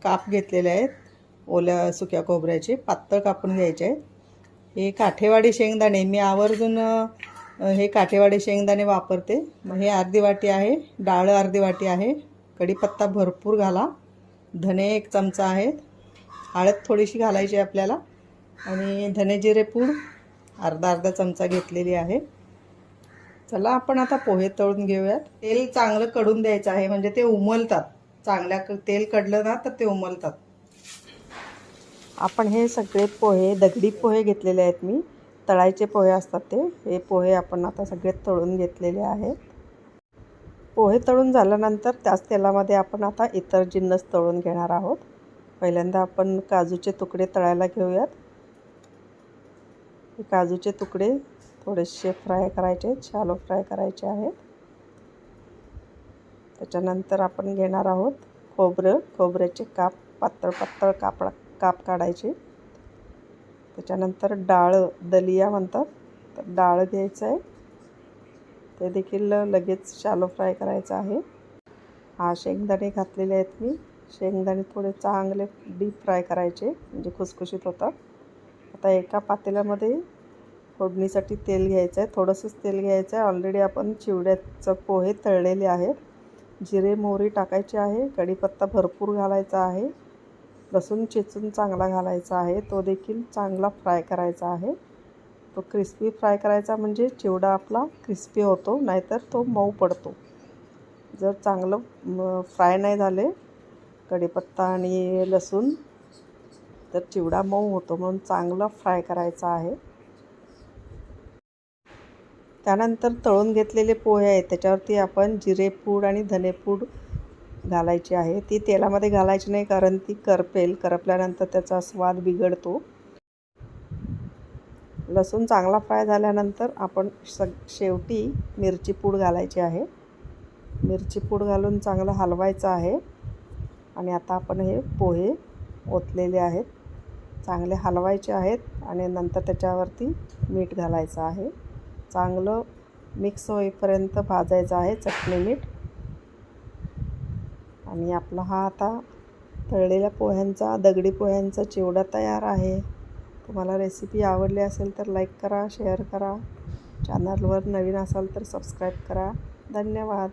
काप घेतलेले आहेत ओल्या सुक्या खोबऱ्याचे, पातळ कापून घ्यायचे आहेत. हे काठेवाडी शेंगदाणे मी आवर्जून हे काठेवाडी शेंगदाणे वापरते. मग हे अर्धी वाटी आहे, डाळ अर्धी वाटी आहे, कढीपत्ता भरपूर घाला, धने 1 चमचा आहेत, हळद थोडीशी घालायची आपल्याला आणि धने जिरे पूड अर्धा चमचा घेतलेली आहे. चला आपण आता पोहे तळून घेऊयात. तेल चांगलं कडून द्यायचं आहे, म्हणजे ते उमलतात. चांगल्या तेल कडलं ना तर ते उमलतात. आपण हे सगळे पोहे दगडी पोहे घेतलेले आहेत. मी तळायचे पोहे असतात ते, हे पोहे आपण आता सगळे तळून घेतलेले आहेत. पोहे तळून झाल्यानंतर त्याच तेलामध्ये आपण आता इतर जिन्नस तळून घेणार आहोत. पहिल्यांदा आपण काजूचे तुकडे तळायला घेऊयात. हे काजूचे तुकडे थोडेसे फ्राय करायचे, शॅलो फ्राय करायचे आहेत. त्याच्यानंतर आपण घेणार आहोत खोबऱ्याचे काप, पातळ काप काढायचे. त्याच्यानंतर डाळ, दलिया म्हणतात, तर डाळ घ्यायचं आहे, ते देखील लगेच शॅलो फ्राय करायचं आहे. शेंगदाणे घातलेले आहेत मी. शेंगदाणे थोडे चांगले डीप फ्राय करायचे, म्हणजे खुसखुशीत होतात. आता एका पातेल्यामध्ये फोडणीसाठी तेल घ्यायचं आहे, थोडंसंच तेल घ्यायचं आहे. ऑलरेडी आपण चिवड्याचं पोहे तळलेले आहेत. जिरे मोहरी टाकायची आहे, कढीपत्ता भरपूर घालायचा आहे, लसूण चेचून चांगला घालायचा आहे, तो देखील चांगला फ्राय करायचा आहे. तो क्रिस्पी फ्राय करायचा, म्हणजे चिवडा आपला क्रिस्पी होतो, नाहीतर तो मऊ पडतो. जर चांगलं फ्राय नाही झाले कढीपत्ता आणि लसूण तर चिवडा मऊ होतो, म्हणून चांगलं फ्राय करायचा आहे. त्यानंतर तळून घेतलेले पोहे आहेत, त्याच्यावरती आपण जिरेपूड आणि धनेपूड घालायची आहे. ती तेलामध्ये घालायची नाही, कारण ती करपेल, करपल्यानंतर त्याचा स्वाद बिघडतो. लसूण चांगला फ्राय झाल्यानंतर आपण शेवटी मिरची पूड घालायची आहे. मिरची पूड घालून चांगलं हलवायचं आहे. आणि आता आपण हे पोहे ओतलेले आहेत, चांगले हलवायचे आहेत आणि नंतर त्याच्यावरती मीठ घालायचं आहे. चांगलं मिक्स होईपर्यंत भाजायचं आहे, चटणी मीठ. आणि आपला हा आता तळलेल्या पोह्यांचा, दगडी पोह्यांचा चिवडा तयार आहे. तुम्हाला रेसिपी आवडली असेल तर लाईक करा, शेअर करा. चॅनलवर नवीन असाल तर सबस्क्राईब करा. धन्यवाद.